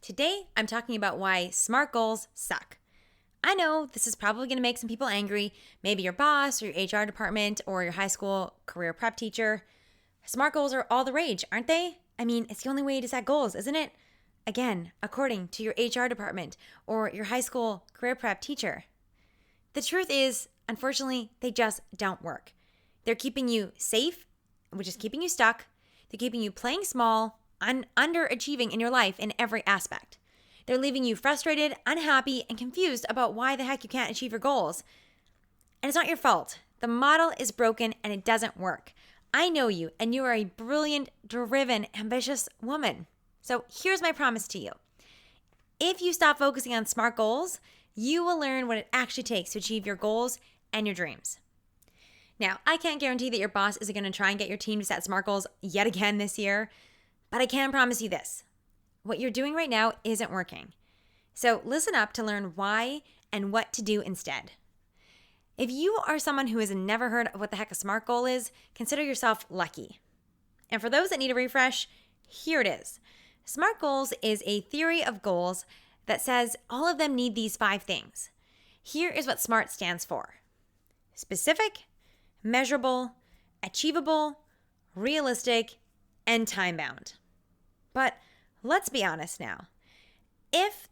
Today, I'm talking about why SMART goals suck. I know this is probably going to make some people angry, maybe your boss or your HR department or your high school career prep teacher. SMART goals are all the rage, aren't they? I mean, it's the only way to set goals, isn't it? Again, according to your HR department or your high school career prep teacher. The truth is, unfortunately, they just don't work. They're keeping you safe, which is keeping you stuck. They're keeping you playing small, underachieving in your life in every aspect. They're leaving you frustrated, unhappy, and confused about why the heck you can't achieve your goals. And it's not your fault. The model is broken and it doesn't work. I know you, and you are a brilliant, driven, ambitious woman. So here's my promise to you. If you stop focusing on SMART goals, you will learn what it actually takes to achieve your goals and your dreams. Now, I can't guarantee that your boss isn't going to try and get your team to set SMART goals yet again this year, but I can promise you this. What you're doing right now isn't working. So listen up to learn why and what to do instead. If you are someone who has never heard of what the heck a SMART goal is, consider yourself lucky. And for those that need a refresh, here it is. SMART goals is a theory of goals that says all of them need these 5 things. Here is what SMART stands for: specific, measurable, achievable, realistic, and time-bound. But let's be honest now. If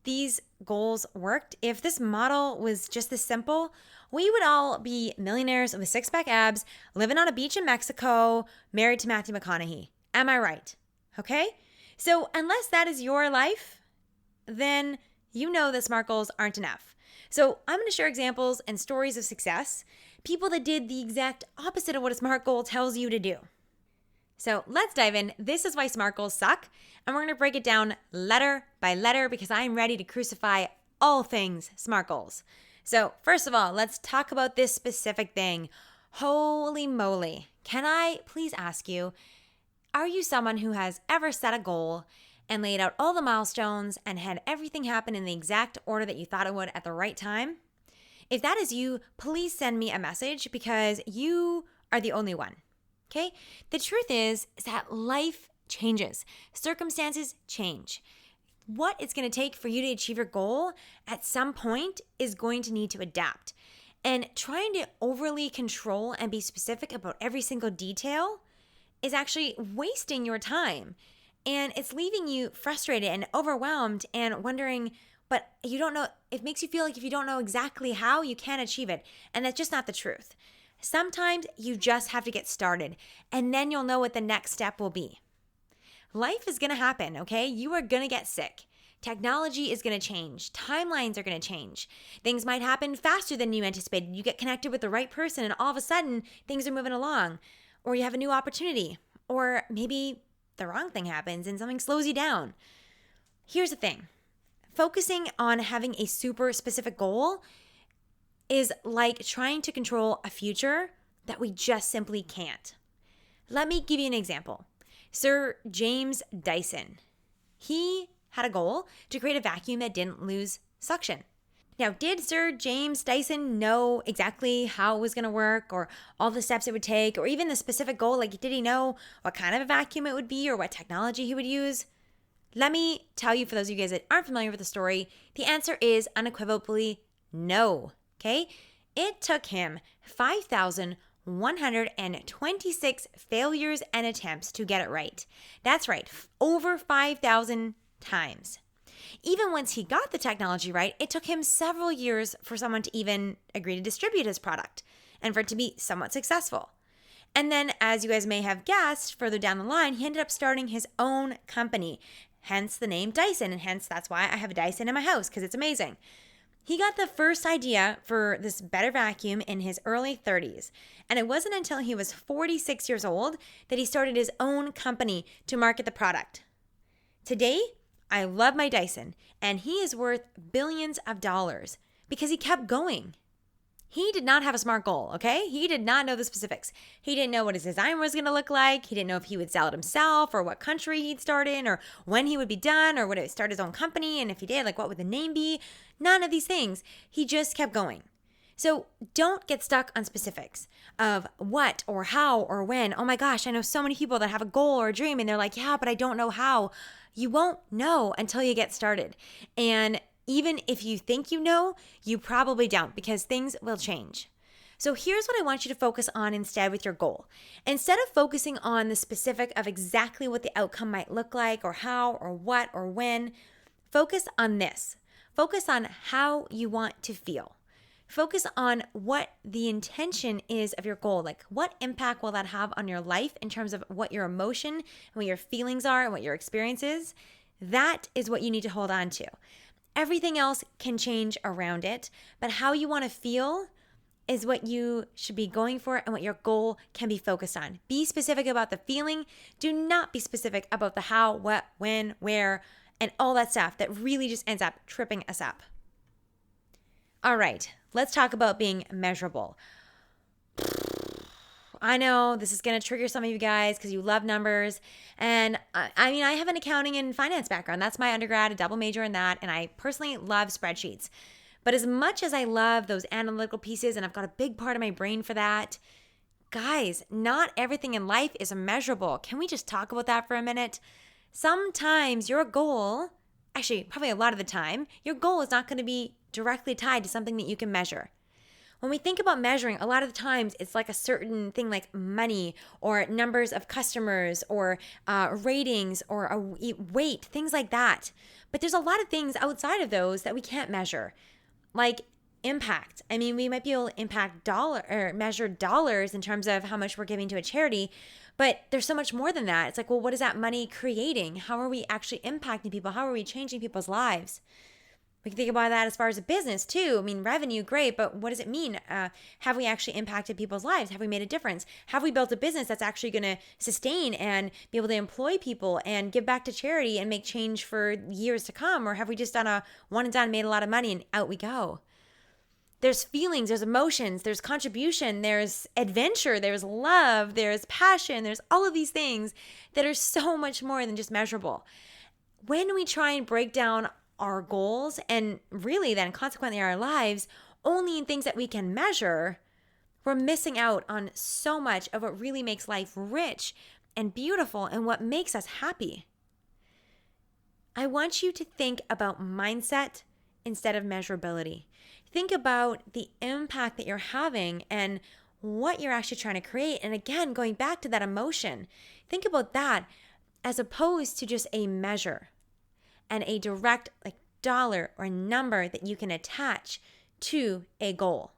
these goals worked, if this model was just this simple, we would all be millionaires with six-pack abs, living on a beach in Mexico, married to Matthew McConaughey. Am I right? Okay? So unless that is your life, then you know that SMART goals aren't enough. So I'm going to share examples and stories of success, people that did the exact opposite of what a SMART goal tells you to do. So let's dive in. This is why SMART goals suck, and we're going to break it down letter by letter because I'm ready to crucify all things SMART goals. So first of all, let's talk about this specific thing. Holy moly. Can I please ask you, are you someone who has ever set a goal and laid out all the milestones and had everything happen in the exact order that you thought it would at the right time? If that is you, please send me a message because you are the only one. Okay? The truth is that life changes. Circumstances change. What it's going to take for you to achieve your goal at some point is going to need to adapt. And trying to overly control and be specific about every single detail is actually wasting your time. And it's leaving you frustrated and overwhelmed and wondering, but you don't know, it makes you feel like if you don't know exactly how, you can't achieve it. And that's just not the truth. Sometimes you just have to get started, and then you'll know what the next step will be. Life is going to happen, okay? You are going to get sick. Technology is going to change. Timelines are going to change. Things might happen faster than you anticipated. You get connected with the right person, and all of a sudden, things are moving along. Or you have a new opportunity. Or maybe the wrong thing happens and something slows you down. Here's the thing. Focusing on having a super specific goal is like trying to control a future that we just simply can't. Let me give you an example. Sir James Dyson. He had a goal to create a vacuum that didn't lose suction. Now, did Sir James Dyson know exactly how it was going to work or all the steps it would take or even the specific goal? Like, did he know what kind of a vacuum it would be or what technology he would use? Let me tell you, for those of you guys that aren't familiar with the story, the answer is unequivocally no. Okay? It took him 5,126 failures and attempts to get it right. That's right, over 5,000 times. Even once he got the technology right, it took him several years for someone to even agree to distribute his product and for it to be somewhat successful. And then, as you guys may have guessed, further down the line, he ended up starting his own company, hence the name Dyson, and hence that's why I have a Dyson in my house, because it's amazing. He got the first idea for this better vacuum in his early 30s, and it wasn't until he was 46 years old that he started his own company to market the product. Today, I love my Dyson, and he is worth billions of dollars because he kept going. He did not have a SMART goal, okay? He did not know the specifics. He didn't know what his design was going to look like. He didn't know if he would sell it himself or what country he'd start in or when he would be done or would it start his own company. And if he did, like what would the name be? None of these things. He just kept going. So don't get stuck on specifics of what or how or when. Oh my gosh, I know so many people that have a goal or a dream and they're like, yeah, but I don't know how. You won't know until you get started. And even if you think you know, you probably don't because things will change. So here's what I want you to focus on instead with your goal. Instead of focusing on the specific of exactly what the outcome might look like or how or what or when, focus on this. Focus on how you want to feel. Focus on what the intention is of your goal. Like, what impact will that have on your life in terms of what your emotion and what your feelings are and what your experience is? That is what you need to hold on to. Everything else can change around it, but how you want to feel is what you should be going for and what your goal can be focused on. Be specific about the feeling. Do not be specific about the how, what, when, where, and all that stuff that really just ends up tripping us up. All right, let's talk about being measurable. I know this is going to trigger some of you guys because you love numbers. And I mean, I have an accounting and finance background. That's my undergrad, a double major in that. And I personally love spreadsheets. But as much as I love those analytical pieces, and I've got a big part of my brain for that, guys, not everything in life is measurable. Can we just talk about that for a minute? Sometimes your goal, actually, probably a lot of the time, your goal is not going to be directly tied to something that you can measure. When we think about measuring, a lot of the times it's like a certain thing like money or numbers of customers or ratings or a weight, things like that. But there's a lot of things outside of those that we can't measure, like impact. I mean, we might be able to measure dollars in terms of how much we're giving to a charity, but there's so much more than that. It's like, well, what is that money creating? How are we actually impacting people? How are we changing people's lives? We can think about that as far as a business too. I mean, revenue, great, but what does it mean? Have we actually impacted people's lives? Have we made a difference? Have we built a business that's actually going to sustain and be able to employ people and give back to charity and make change for years to come? Or have we just done a one and done, made a lot of money and out we go? There's feelings, there's emotions, there's contribution, there's adventure, there's love, there's passion, there's all of these things that are so much more than just measurable. When we try and break down our goals and really then consequently our lives only in things that we can measure, we're missing out on so much of what really makes life rich and beautiful and what makes us happy. I want you to think about mindset instead of measurability. Think about the impact that you're having and what you're actually trying to create. And again, going back to that emotion, think about that as opposed to just a measure and a direct like dollar or number that you can attach to a goal.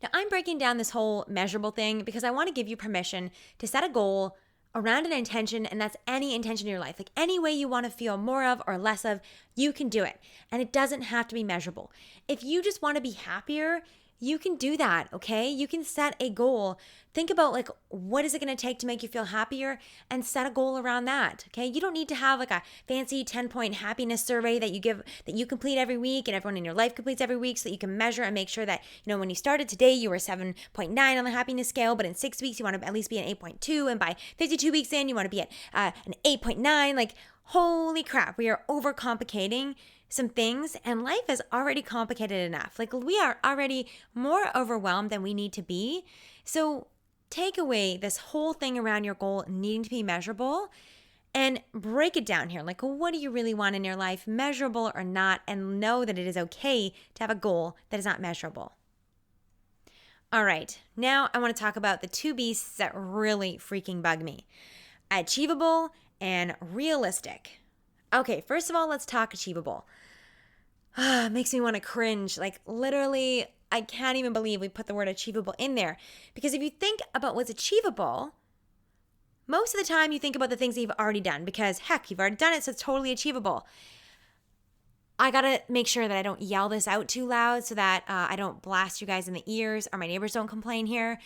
Now, I'm breaking down this whole measurable thing because I want to give you permission to set a goal around an intention, and that's any intention in your life. Like any way you want to feel more of or less of, you can do it. And it doesn't have to be measurable. If you just want to be happier, you can do that, okay? You can set a goal. Think about like, what is it going to take to make you feel happier and set a goal around that, okay? You don't need to have like a fancy 10-point happiness survey that you complete every week and everyone in your life completes every week so that you can measure and make sure that, you know, when you started today, you were 7.9 on the happiness scale, but in 6 weeks, you want to at least be an 8.2. And by 52 weeks in, you want to be at an 8.9. Like, holy crap, we are overcomplicating some things, and life is already complicated enough. Like, we are already more overwhelmed than we need to be. So take away this whole thing around your goal needing to be measurable and break it down here. Like, what do you really want in your life, measurable or not, and know that it is okay to have a goal that is not measurable. All right, now I want to talk about the two beasts that really freaking bug me: achievable and realistic. Okay, first of all, let's talk achievable. It makes me want to cringe. Like, literally, I can't even believe we put the word achievable in there. Because if you think about what's achievable, most of the time you think about the things that you've already done. Because, heck, you've already done it, so it's totally achievable. I got to make sure that I don't yell this out too loud so that I don't blast you guys in the ears or my neighbors don't complain here.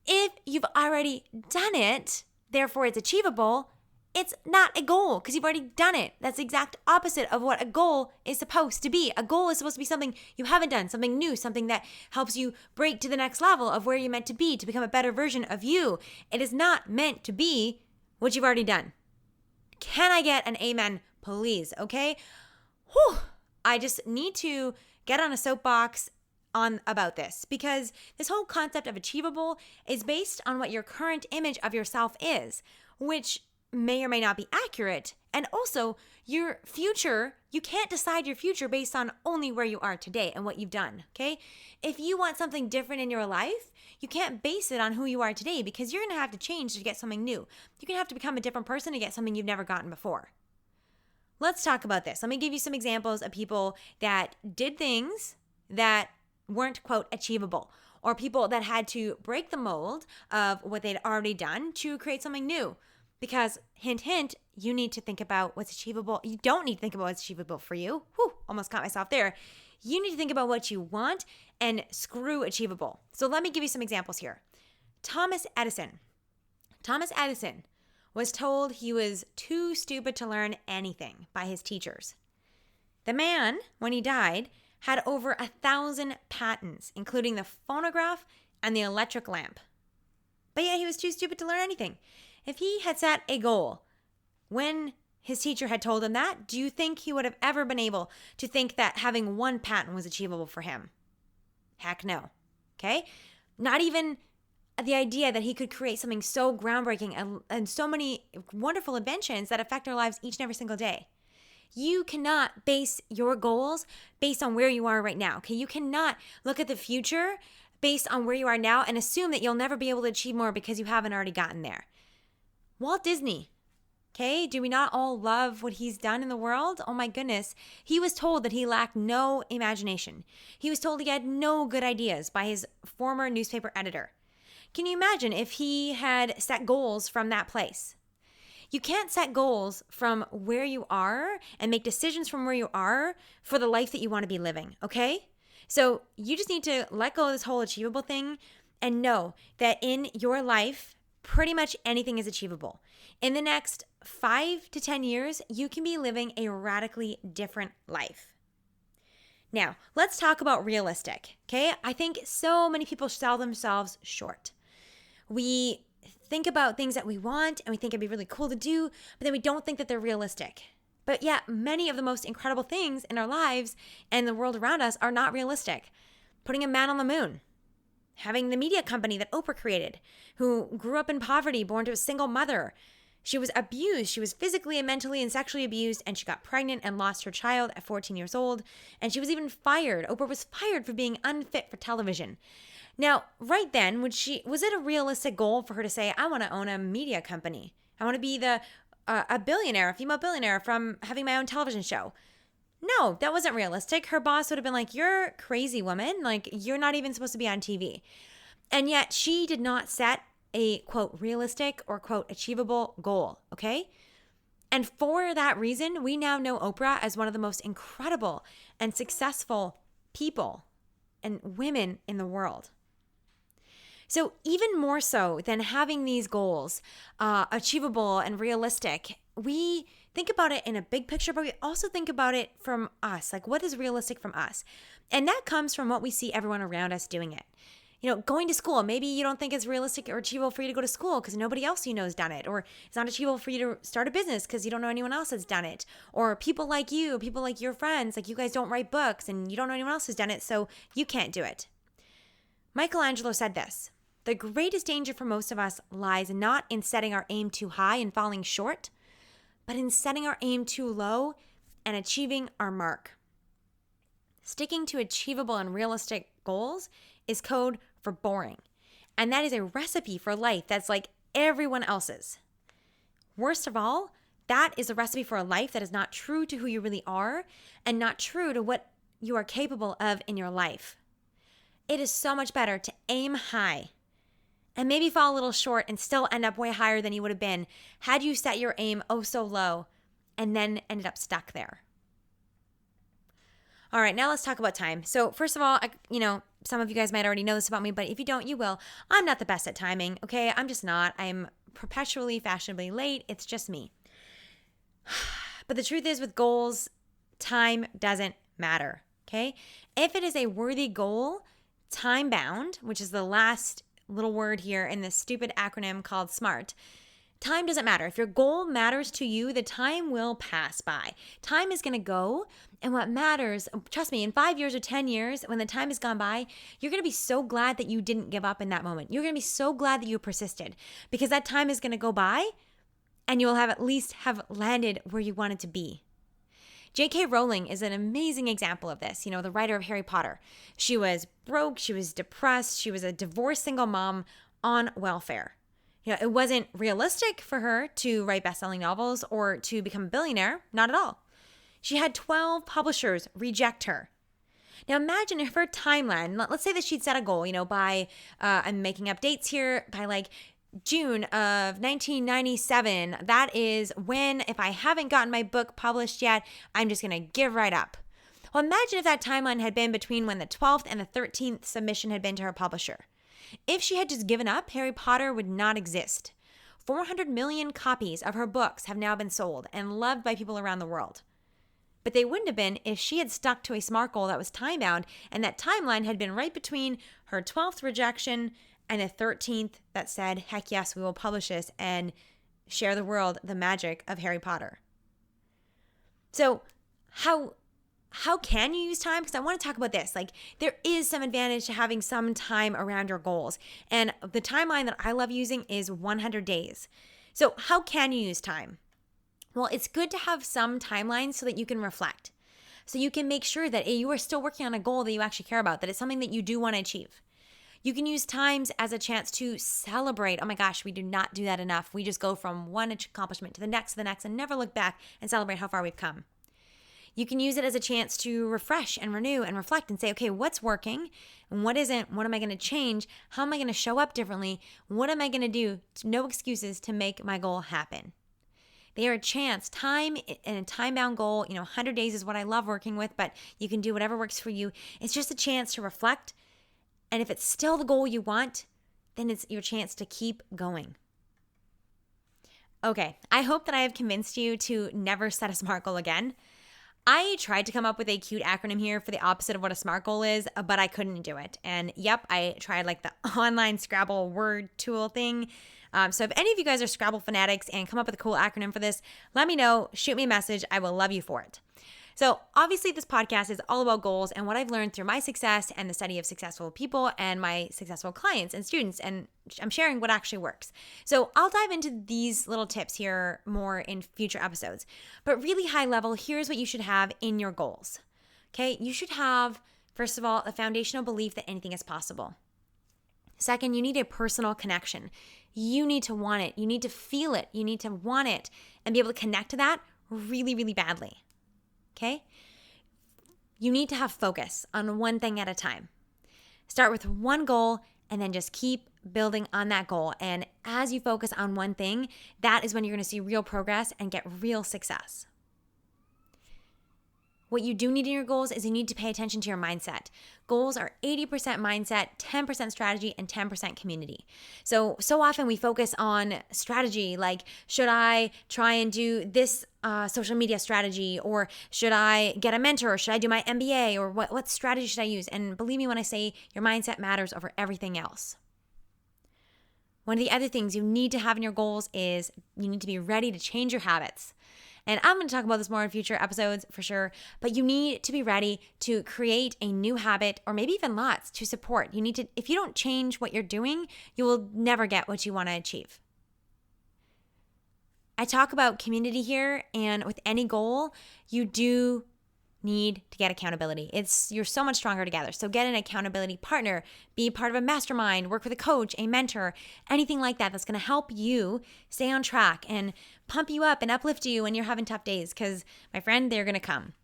If you've already done it, therefore it's achievable, it's not a goal because you've already done it. That's the exact opposite of what a goal is supposed to be. A goal is supposed to be something you haven't done, something new, something that helps you break to the next level of where you're meant to be, to become a better version of you. It is not meant to be what you've already done. Can I get an amen, please? Okay? Whew. I just need to get on a soapbox on about this because this whole concept of achievable is based on what your current image of yourself is, which may or may not be accurate. And also, your future, you can't decide your future based on only where you are today and what you've done, okay? If you want something different in your life, you can't base it on who you are today because you're going to have to change to get something new. You're going to have to become a different person to get something you've never gotten before. Let's talk about this. Let me give you some examples of people that did things that weren't, quote, achievable, or people that had to break the mold of what they'd already done to create something new. Because, hint, hint, you need to think about what's achievable. You don't need to think about what's achievable for you. Whew, almost caught myself there. You need to think about what you want and screw achievable. So let me give you some examples here. Thomas Edison. Thomas Edison was told he was too stupid to learn anything by his teachers. The man, when he died, had over 1,000 patents, including the phonograph and the electric lamp. But yet he was too stupid to learn anything. If he had set a goal when his teacher had told him that, do you think he would have ever been able to think that having one patent was achievable for him? Heck no. Okay? Not even the idea that he could create something so groundbreaking and so many wonderful inventions that affect our lives each and every single day. You cannot base your goals based on where you are right now. Okay? You cannot look at the future based on where you are now and assume that you'll never be able to achieve more because you haven't already gotten there. Walt Disney, okay? Do we not all love what he's done in the world? Oh my goodness. He was told that he lacked no imagination. He was told he had no good ideas by his former newspaper editor. Can you imagine if he had set goals from that place? You can't set goals from where you are and make decisions from where you are for the life that you want to be living, okay? So you just need to let go of this whole achievable thing and know that in your life, pretty much anything is achievable. In the next 5 to 10 years, you can be living a radically different life. Now, let's talk about realistic, okay? I think so many people sell themselves short. We think about things that we want and we think it'd be really cool to do, but then we don't think that they're realistic. But yet, many of the most incredible things in our lives and the world around us are not realistic. Putting a man on the moon. Having the media company that Oprah created, who grew up in poverty, born to a single mother. She was abused. She was physically and mentally and sexually abused, and she got pregnant and lost her child at 14 years old. And she was even fired. Oprah was fired for being unfit for television. Now, right then, was it a realistic goal for her to say, I want to own a media company? I want to be a billionaire, a female billionaire from having my own television show. No, that wasn't realistic. Her boss would have been like, you're crazy, woman. Like, you're not even supposed to be on TV. And yet she did not set a, quote, realistic or, quote, achievable goal, okay? And for that reason, we now know Oprah as one of the most incredible and successful people and women in the world. So even more so than having these goals, achievable and realistic, we think about it in a big picture, but we also think about it from us. Like, what is realistic from us? And that comes from what we see everyone around us doing it. You know, going to school, maybe you don't think it's realistic or achievable for you to go to school because nobody else you know has done it. Or it's not achievable for you to start a business because you don't know anyone else has done it. Or people like you, people like your friends, like you guys don't write books and you don't know anyone else who's done it, so you can't do it. Michelangelo said this: the greatest danger for most of us lies not in setting our aim too high and falling short, but in setting our aim too low and achieving our mark. Sticking to achievable and realistic goals is code for boring. And that is a recipe for life that's like everyone else's. Worst of all, that is a recipe for a life that is not true to who you really are and not true to what you are capable of in your life. It is so much better to aim high and maybe fall a little short and still end up way higher than you would have been had you set your aim oh so low and then ended up stuck there. All right, now let's talk about time. So first of all, some of you guys might already know this about me, but if you don't, you will. I'm not the best at timing, okay? I'm just not. I'm perpetually fashionably late. It's just me. But the truth is, with goals, time doesn't matter, okay? If it is a worthy goal, time-bound, which is the last little word here in this stupid acronym called SMART, Time doesn't matter. If your goal matters to you, the time will pass by. Time is going to go. And what matters, trust me, in 5 years or 10 years, when the time has gone by, you're going to be so glad that you didn't give up in that moment. You're going to be so glad that you persisted because that time is going to go by and you will have at least have landed where you wanted to be. J.K. Rowling is an amazing example of this, the writer of Harry Potter. She was broke, she was depressed, she was a divorced single mom on welfare. It wasn't realistic for her to write best-selling novels or to become a billionaire, not at all. She had 12 publishers reject her. Now imagine if her timeline, let's say that she'd set a goal, by, I'm making up dates here, by like June of 1997. That is when, if I haven't gotten my book published yet, I'm just going to give right up. Well, imagine if that timeline had been between when the 12th and the 13th submission had been to her publisher. If she had just given up, Harry Potter would not exist. 400 million copies of her books have now been sold and loved by people around the world. But they wouldn't have been if she had stuck to a SMART goal that was time-bound and that timeline had been right between her 12th rejection and the 13th that said, heck yes, we will publish this and share the world the magic of Harry Potter. So how can you use time? Because I want to talk about this. There is some advantage to having some time around your goals. And the timeline that I love using is 100 days. So how can you use time? Well, it's good to have some timelines so that you can reflect. So you can make sure that you are still working on a goal that you actually care about, that it's something that you do want to achieve. You can use times as a chance to celebrate. Oh my gosh, we do not do that enough. We just go from one accomplishment to the next, and never look back and celebrate how far we've come. You can use it as a chance to refresh and renew and reflect and say, okay, what's working and what isn't? What am I going to change? How am I going to show up differently? What am I going to do? No excuses to make my goal happen. They are a chance. Time and a time-bound goal, 100 days is what I love working with, but you can do whatever works for you. It's just a chance to reflect. And if it's still the goal you want, then it's your chance to keep going. Okay, I hope that I have convinced you to never set a SMART goal again. I tried to come up with a cute acronym here for the opposite of what a SMART goal is, but I couldn't do it. And yep, I tried the online Scrabble word tool thing. So if any of you guys are Scrabble fanatics and come up with a cool acronym for this, let me know, shoot me a message. I will love you for it. So obviously this podcast is all about goals and what I've learned through my success and the study of successful people and my successful clients and students, and I'm sharing what actually works. So I'll dive into these little tips here more in future episodes. But really high level, here's what you should have in your goals. Okay, you should have, first of all, a foundational belief that anything is possible. Second, you need a personal connection. You need to want it. You need to feel it. You need to want it and be able to connect to that really, really badly. Okay? You need to have focus on one thing at a time. Start with one goal and then just keep building on that goal. And as you focus on one thing, that is when you're going to see real progress and get real success. What you do need in your goals is you need to pay attention to your mindset. Goals are 80% mindset, 10% strategy, and 10% community. So often we focus on strategy, like should I try and do this social media strategy, or should I get a mentor, or should I do my MBA, or what strategy should I use? And believe me when I say your mindset matters over everything else. One of the other things you need to have in your goals is you need to be ready to change your habits. And I'm going to talk about this more in future episodes for sure, but you need to be ready to create a new habit, or maybe even lots, to support. You need to, if you don't change what you're doing, you will never get what you want to achieve. I talk about community here, and with any goal, you do need to get accountability. You're so much stronger together. So get an accountability partner, be part of a mastermind, work with a coach, a mentor, anything like that that's going to help you stay on track and pump you up and uplift you when you're having tough days, because my friend, they're going to come.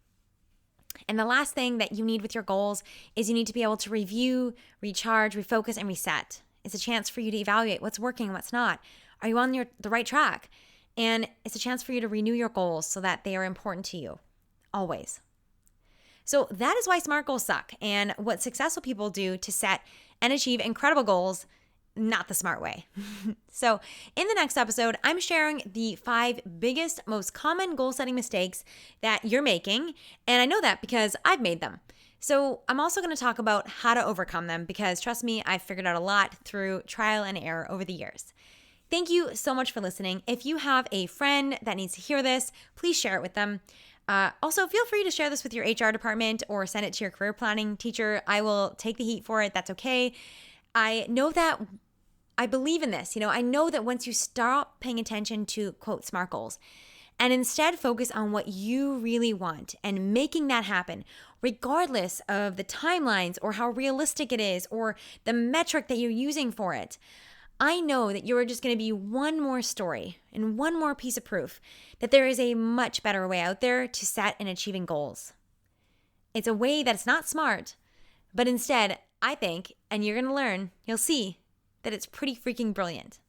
And the last thing that you need with your goals is you need to be able to review, recharge, refocus, and reset. It's a chance for you to evaluate what's working and what's not. Are you on the right track? And it's a chance for you to renew your goals so that they are important to you, always. So that is why SMART goals suck, and what successful people do to set and achieve incredible goals, not the smart way. So in the next episode, I'm sharing the 5 biggest, most common goal-setting mistakes that you're making, and I know that because I've made them. So I'm also going to talk about how to overcome them, because trust me, I've figured out a lot through trial and error over the years. Thank you so much for listening. If you have a friend that needs to hear this, please share it with them. Also, feel free to share this with your HR department or send it to your career planning teacher. I will take the heat for it. That's okay. I know that I believe in this. I know that once you stop paying attention to, quote, SMART goals, and instead focus on what you really want and making that happen, regardless of the timelines or how realistic it is or the metric that you're using for it, I know that you're just going to be one more story and one more piece of proof that there is a much better way out there to set and achieving goals. It's a way that's not smart, but instead, I think, and you're going to learn, you'll see that it's pretty freaking brilliant.